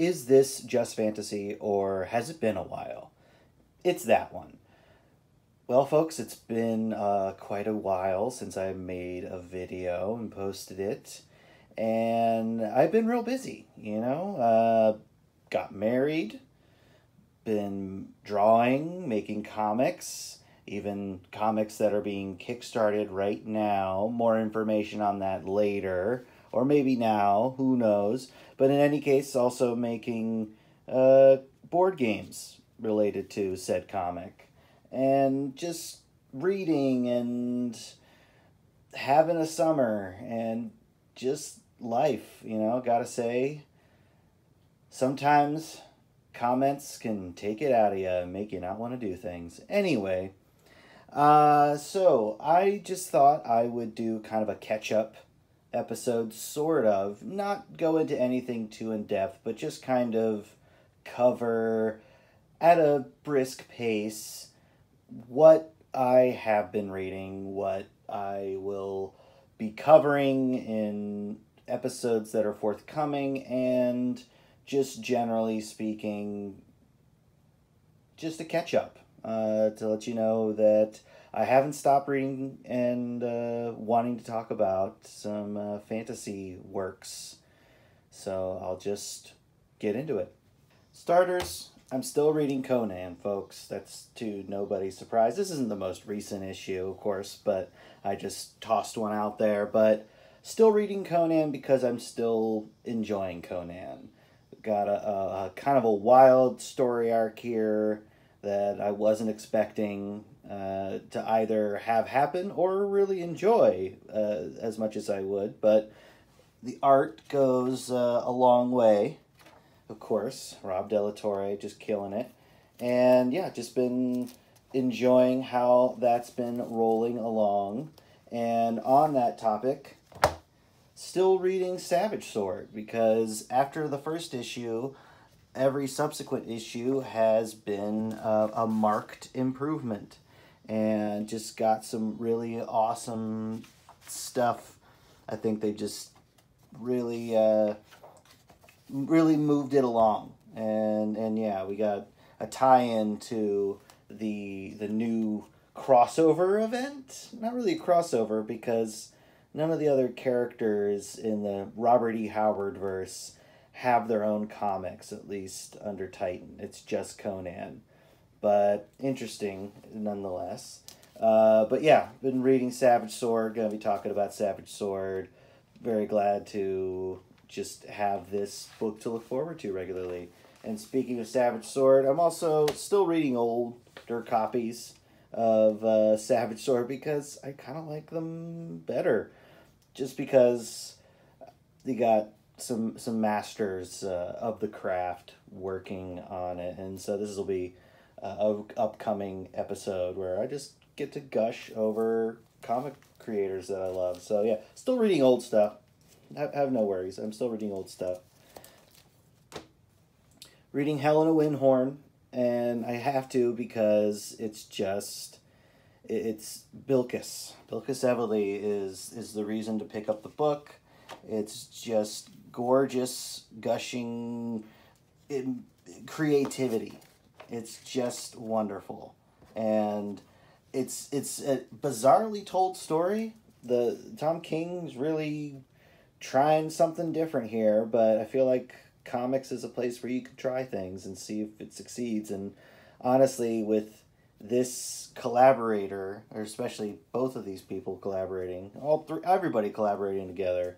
Is this just fantasy, or has it been a while? It's that one. Well, folks, it's been quite a while since I made a video and posted it, and I've been real busy, got married, been drawing, making comics, even comics that are being kickstarted right now. More information on that later, or maybe now, who knows. But in any case, also making board games related to said comic. And just reading and having a summer and just life, gotta say. Sometimes comments can take it out of you and make you not want to do things. Anyway, so I just thought I would do kind of a catch-up episode, sort of. Not go into anything too in-depth, but just kind of cover at a brisk pace what I have been reading, what I will be covering in episodes that are forthcoming, and just generally speaking, just a catch up to let you know that I haven't stopped reading and wanting to talk about some fantasy works. So I'll just get into it. Starters, I'm still reading Conan, folks. That's to nobody's surprise. This isn't the most recent issue, of course, but I just tossed one out there. But still reading Conan because I'm still enjoying Conan. Got a kind of a wild story arc here that I wasn't expecting to either have happen or really enjoy as much as I would. But the art goes a long way. Of course, Rob Delatorre just killing it. And yeah, just been enjoying how that's been rolling along. And on that topic, still reading Savage Sword, because after the first issue, every subsequent issue has been a marked improvement. And just got some really awesome stuff. I think they just really moved it along, and yeah, we got a tie-in to the new crossover event. Not really a crossover, because none of the other characters in the Robert E. Howard verse have their own comics, at least under Titan. It's just Conan, but interesting nonetheless. But yeah, been reading Savage Sword. Gonna be talking about Savage Sword. Very glad to just have this book to look forward to regularly. And speaking of Savage Sword, I'm also still reading older copies of Savage Sword because I kind of like them better. Just because they got some masters of the craft working on it. And so this will be an upcoming episode where I just get to gush over comic creators that I love. So yeah, still reading old stuff. Have no worries. I'm still reading old stuff. Reading Helena Windhorn, and I have to because it's Bilquis. Bilquis Evely is the reason to pick up the book. It's just gorgeous, gushing creativity. It's just wonderful. And it's a bizarrely told story. The Tom King's really trying something different here, but I feel like comics is a place where you can try things and see if it succeeds. And honestly, with this collaborator, or especially both of these people collaborating, everybody collaborating together,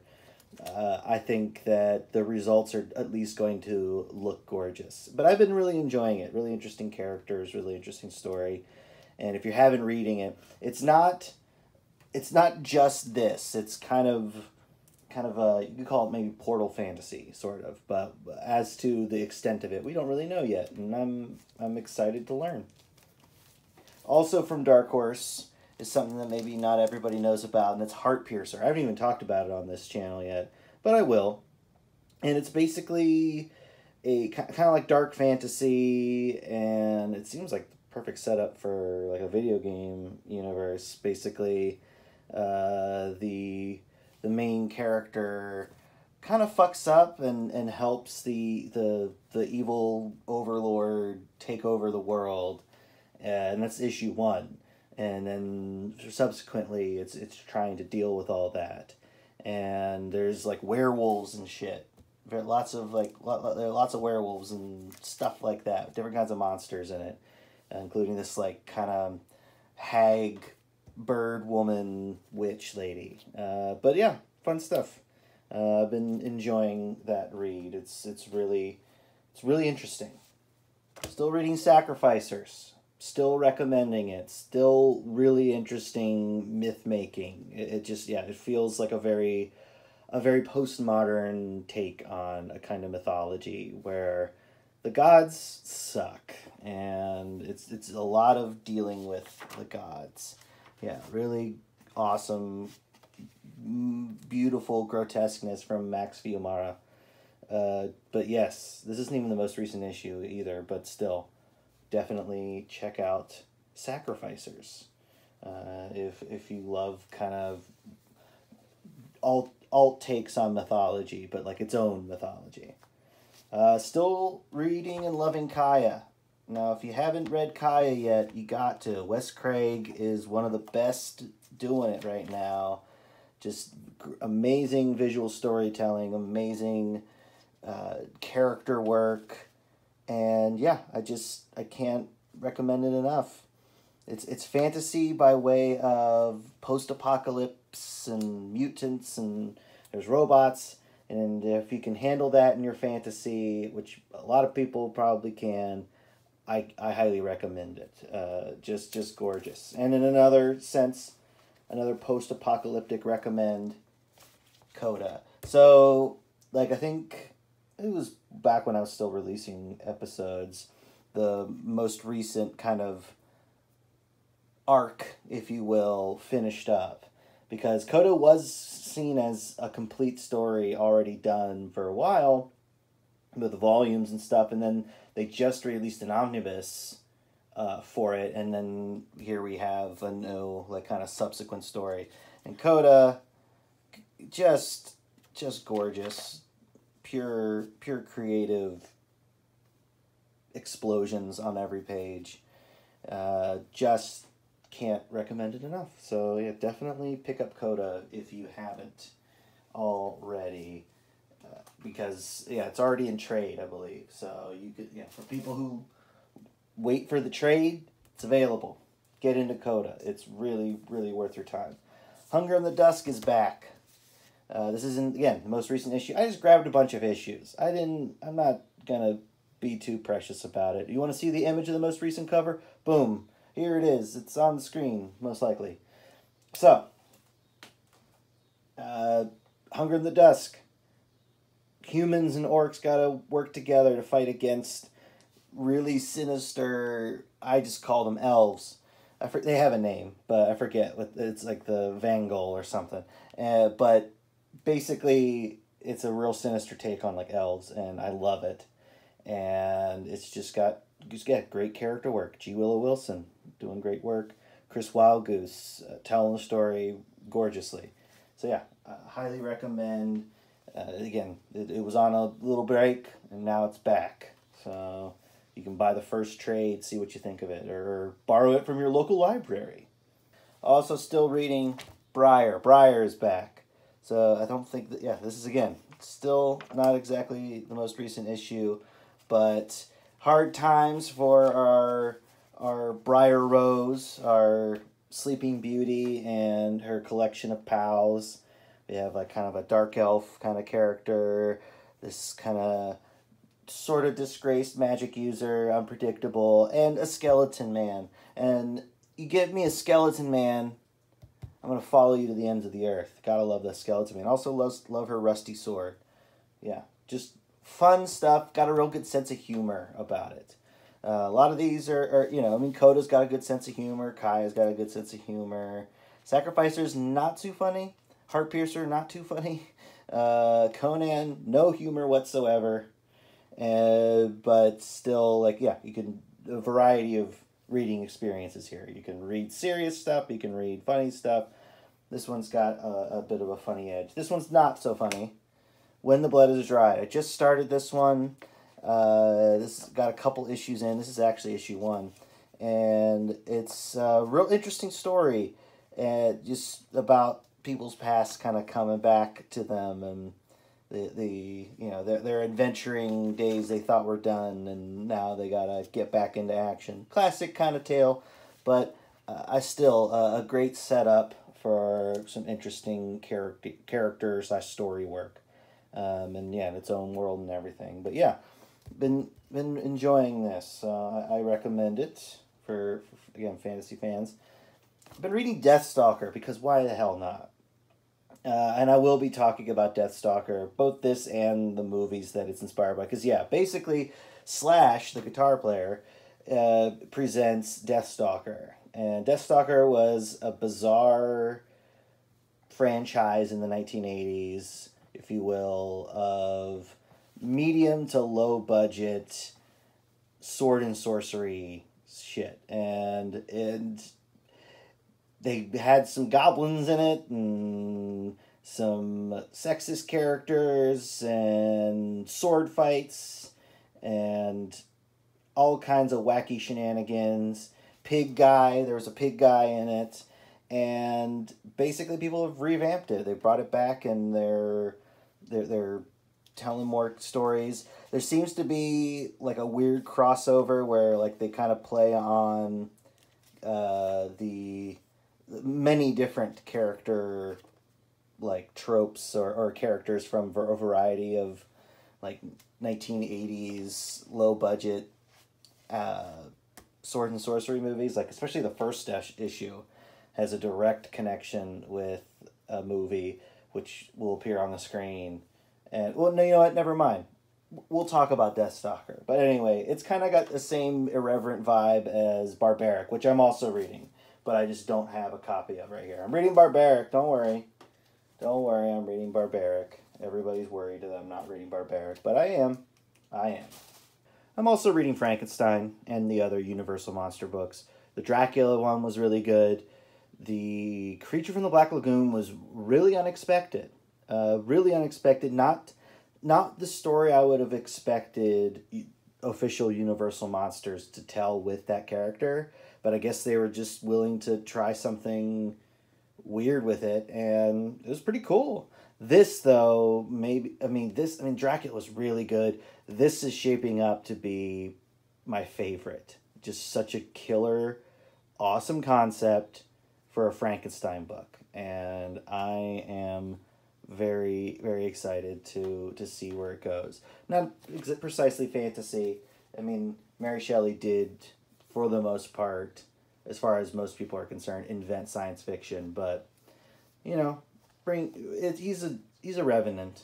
I think that the results are at least going to look gorgeous. But I've been really enjoying it. Really interesting characters, really interesting story. And if you haven't reading it, it's not just this. It's kind of you could call it maybe portal fantasy, sort of. But as to the extent of it, we don't really know yet, and I'm excited to learn. Also from Dark Horse is something that maybe not everybody knows about, and it's Heartpiercer. I haven't even talked about it on this channel yet, but I will. And it's basically a kind of like dark fantasy, and it seems like the perfect setup for like a video game universe. Basically, the main character kind of fucks up and helps the evil overlord take over the world, and that's issue 1. And then subsequently it's trying to deal with all that, and there's like werewolves and shit. There are lots of werewolves and stuff like that, different kinds of monsters in it, including this like kind of hag bird woman witch lady. But yeah, fun stuff. I've been enjoying that read. It's really interesting. Still reading Sacrificers. Still recommending it. Still really interesting myth making. It just, yeah, it feels like a very postmodern take on a kind of mythology where the gods suck, and it's a lot of dealing with the gods. Yeah, really awesome, beautiful grotesqueness from Max Fiumara. But yes, this isn't even the most recent issue either, but still, definitely check out Sacrificers. If you love kind of alt takes on mythology, but like its own mythology. Still reading and loving Kaya. Now, if you haven't read Kaya yet, you got to. Wes Craig is one of the best doing it right now. Just amazing visual storytelling, amazing character work, and yeah, I can't recommend it enough. It's fantasy by way of post-apocalypse and mutants, and there's robots, and if you can handle that in your fantasy, which a lot of people probably can, I highly recommend it. Just gorgeous. And in another sense, another post-apocalyptic recommend, Coda. So, like, I think it was back when I was still releasing episodes, the most recent kind of arc, if you will, finished up. Because Coda was seen as a complete story already done for a while, with volumes and stuff, and then they just released an omnibus for it, and then here we have a new, like, kind of subsequent story. And Coda, just gorgeous, pure creative explosions on every page. Just can't recommend it enough. So yeah, definitely pick up Coda if you haven't already, because yeah, it's already in trade, I believe. So you could, yeah, for people who wait for the trade, it's available. Get into Coda. It's really worth your time. Hunger in the Dusk is back. This isn't, again, the most recent issue. I just grabbed a bunch of issues. I'm not gonna be too precious about it. You want to see the image of the most recent cover? Boom. Here it is. It's on the screen, most likely. So, Hunger in the Dusk. Humans and orcs gotta work together to fight against really sinister, I just call them elves. They have a name, but I forget. It's like the Vangol or something. But basically, it's a real sinister take on like elves, and I love it. And it's just got great character work. G. Willow Wilson doing great work. Chris Wildgoose telling the story gorgeously. So yeah, highly recommend. Again, it was on a little break, and now it's back. So you can buy the first trade, see what you think of it, or borrow it from your local library. Also still reading Briar. Briar is back. So I don't think that, yeah, this is, again, still not exactly the most recent issue, but hard times for our Briar Rose, our Sleeping Beauty, and her collection of pals. We have like kind of a dark elf kind of character, this kind of sort of disgraced magic user, unpredictable, and a skeleton man. And you give me a skeleton man, I'm going to follow you to the ends of the earth. Gotta love the skeleton man. Also love her rusty sword. Yeah, just fun stuff. Got a real good sense of humor about it. A lot of these are, Coda's got a good sense of humor. Kaya's got a good sense of humor. Sacrificer's not too funny. Heartpiercer, not too funny. Conan, no humor whatsoever. But still, like, yeah, you can, a variety of reading experiences here. You can read serious stuff, you can read funny stuff. This one's got a bit of a funny edge. This one's not so funny, When the Blood is Dry. I just started this one. This got a couple issues in. This is actually issue 1. And it's a real interesting story. Just about people's past kind of coming back to them, and the you know, their adventuring days they thought were done, and now they gotta get back into action. Classic kind of tale, but I still a great setup for some interesting character / story work, and yeah, in its own world and everything. But yeah, been enjoying this. I recommend it for again, fantasy fans. I've been reading Deathstalker because why the hell not? And I will be talking about Deathstalker, both this and the movies that it's inspired by. Because, yeah, basically, Slash, the guitar player, presents Deathstalker. And Deathstalker was a bizarre franchise in the 1980s, if you will, of medium to low budget sword and sorcery shit. And they had some goblins in it, and some sexist characters, and sword fights, and all kinds of wacky shenanigans. There was a pig guy in it, and basically people have revamped it. They brought it back, and they're telling more stories. There seems to be like a weird crossover where like they kind of play on the many different character like tropes or characters from a variety of like 1980s low budget sword and sorcery movies, like especially the first issue has a direct connection with a movie which will appear on the screen. And well, no, you know what, never mind, we'll talk about Deathstalker. But anyway, it's kind of got the same irreverent vibe as Barbaric, which I'm also reading, but I just don't have a copy of right here. I'm reading Barbaric, don't worry. Don't worry, I'm reading Barbaric. Everybody's worried that I'm not reading Barbaric, but I am. I'm also reading Frankenstein and the other Universal Monster books. The Dracula one was really good. The Creature from the Black Lagoon was really unexpected. Really unexpected. Not the story I would have expected official Universal Monsters to tell with that character, but I guess they were just willing to try something weird with it, and it was pretty cool. This, though, Dracula was really good. This is shaping up to be my favorite. Just such a killer, awesome concept for a Frankenstein book, and I am very, very excited to see where it goes. Not precisely fantasy. I mean, Mary Shelley did, for the most part, as far as most people are concerned, invent science fiction, but you know, he's a revenant.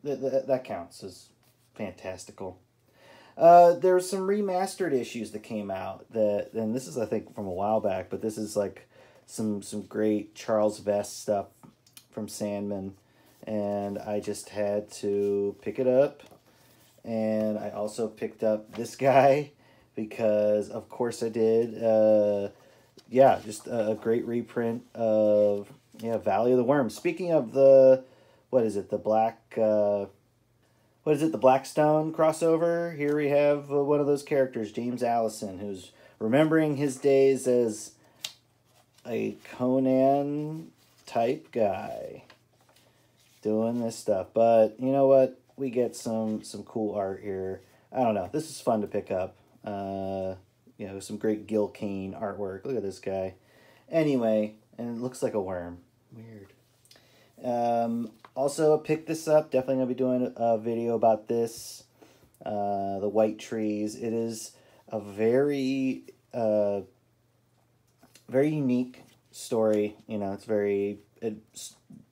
That counts as fantastical. There's some remastered issues that came out and this is, I think, from a while back, but this is like some great Charles Vest stuff from Sandman, and I just had to pick it up. And I also picked up this guy because of course I did. Just a great reprint of Valley of the Worms. Speaking of the Blackstone crossover, here we have one of those characters, James Allison, who's remembering his days as a Conan type guy doing this stuff. But you know what? We get some cool art here. I don't know. This is fun to pick up. Some great Gil Kane artwork. Look at this guy. Anyway, and it looks like a worm. Weird. Also, picked this up. Definitely going to be doing a video about this. The White Trees. It is a very, very unique story. It's very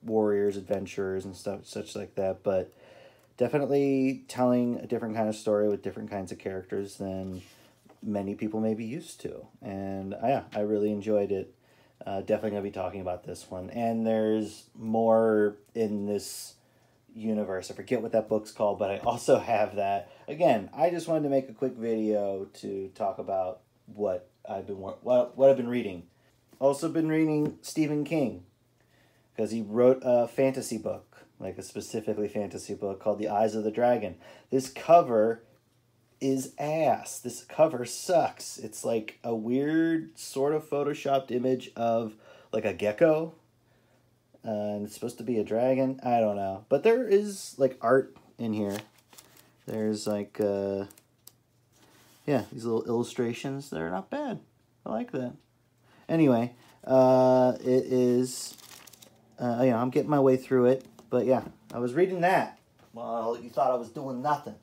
warriors, adventurers, and stuff, such like that. But definitely telling a different kind of story with different kinds of characters than many people may be used to. And I really enjoyed it. Definitely going to be talking about this one. And there's more in this universe. I forget what that book's called, but I also have that. Again, I just wanted to make a quick video to talk about what I've been reading. Also been reading Stephen King, because he wrote a fantasy book like a specifically fantasy book called The Eyes of the Dragon. This cover is ass. This cover sucks. It's like a weird sort of photoshopped image of like a gecko. And it's supposed to be a dragon. I don't know. But there is like art in here. There's like, yeah, these little illustrations. They're not bad. I like that. Anyway, it is, I'm getting my way through it. But yeah, I was reading that. Well, you thought I was doing nothing.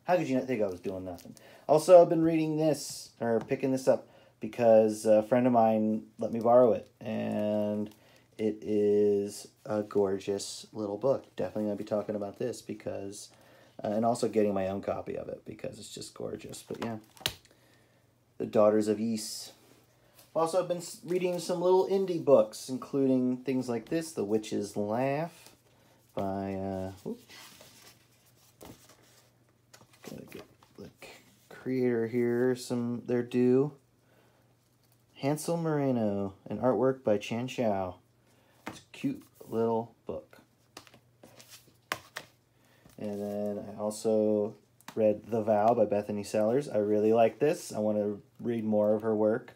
How could you not think I was doing nothing? Also, I've been reading this, or picking this up, because a friend of mine let me borrow it. And it is a gorgeous little book. Definitely going to be talking about this because, and also getting my own copy of it because it's just gorgeous. But yeah, The Daughters of Ys. Also, I've been reading some little indie books, including things like this, The Witch's Laugh by, gotta get the creator here, their due. Hansel Moreno, an artwork by Chan Chow. It's a cute little book. And then I also read The Vow by Bethany Sellers. I really like this. I want to read more of her work.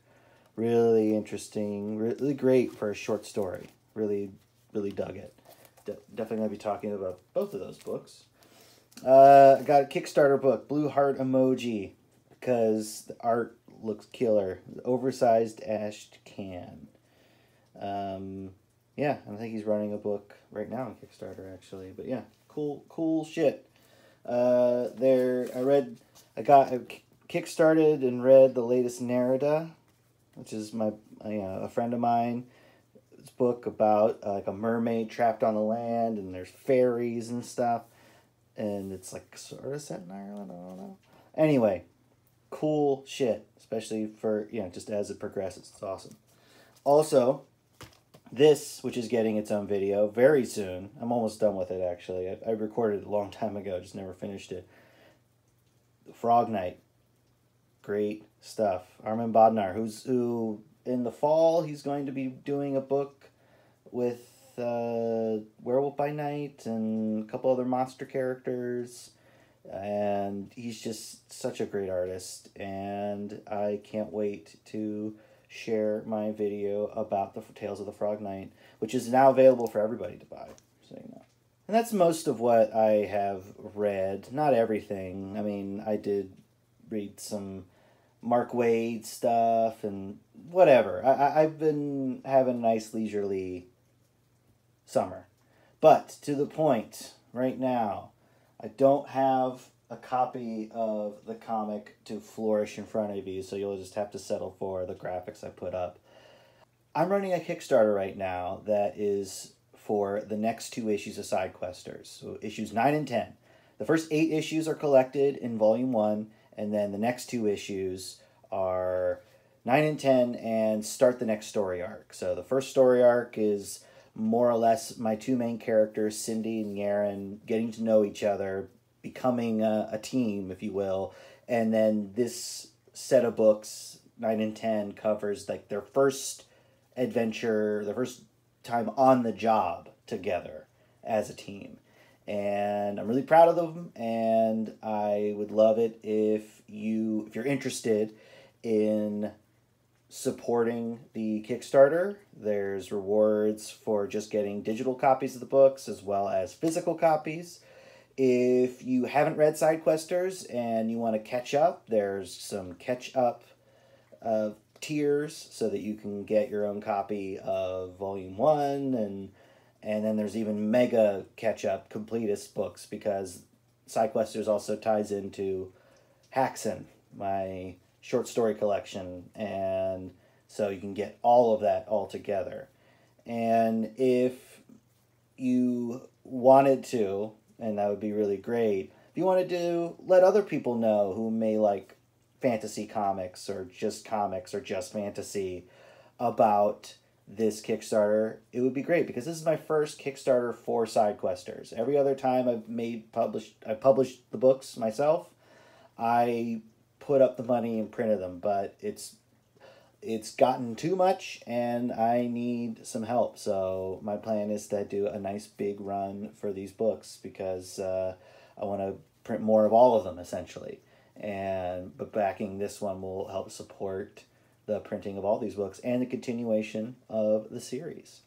Really interesting, really great for a short story. Really, really dug it. Definitely going to be talking about both of those books. I got a Kickstarter book, Blue Heart Emoji, because the art looks killer. Oversized ashed can. Yeah, I think he's running a book right now on Kickstarter, actually. But yeah, cool shit. I kickstarted and read the latest Nerida, which is a friend of mine. This book about like a mermaid trapped on the land, and there's fairies and stuff. And it's like sort of set in Ireland, I don't know. Anyway, cool shit, especially for, just as it progresses. It's awesome. Also, this, which is getting its own video very soon. I'm almost done with it, actually. I recorded it a long time ago, just never finished it. Frog Night. Great stuff. Armin Bodnar, who in the fall, he's going to be doing a book with Werewolf by Night and a couple other monster characters. And he's just such a great artist. And I can't wait to share my video about the Tales of the Frog Knight, which is now available for everybody to buy. So, And that's most of what I have read. Not everything. I mean, I did read some Mark Waid stuff and whatever. I've been having a nice leisurely summer. But to the point, right now, I don't have a copy of the comic to flourish in front of you, so you'll just have to settle for the graphics I put up. I'm running a Kickstarter right now that is for the next 2 issues of SideQuesters, so issues 9 and 10. The first 8 issues are collected in Volume 1, and then the next 2 issues are 9 and 10 and start the next story arc. So the first story arc is more or less my 2 main characters, Cindy and Garen, getting to know each other, becoming a team, if you will. And then this set of books, 9 and 10, covers like their first adventure, their first time on the job together as a team. And I'm really proud of them, and I would love it if you're interested in supporting the Kickstarter. There's rewards for just getting digital copies of the books as well as physical copies. If you haven't read SideQuesters and you want to catch up, there's some catch-up tiers so that you can get your own copy of Volume 1, and then there's even mega catch-up completist books, because SideQuesters also ties into Haxan, my short story collection, and so you can get all of that all together. And if you wanted to, and that would be really great, if you wanted to let other people know who may like fantasy comics or just fantasy about this Kickstarter, it would be great, because this is my first Kickstarter for SideQuesters. Every other time I've published the books myself, I put up the money and printed them, but it's it's gotten too much and I need some help. So my plan is to do a nice big run for these books because I want to print more of all of them essentially. But backing this one will help support the printing of all these books and the continuation of the series.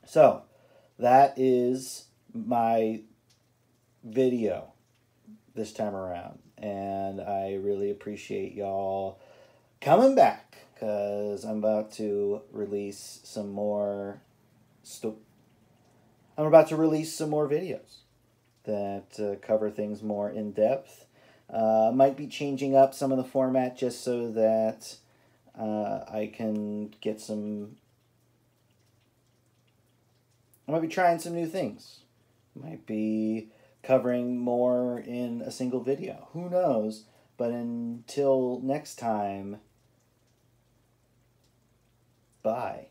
So that is my video this time around, and I really appreciate y'all coming back because I'm about to release some more videos that cover things more in depth. Might be changing up some of the format just so that I can get some. I might be trying some new things. Might be covering more in a single video. Who knows? But until next time, bye.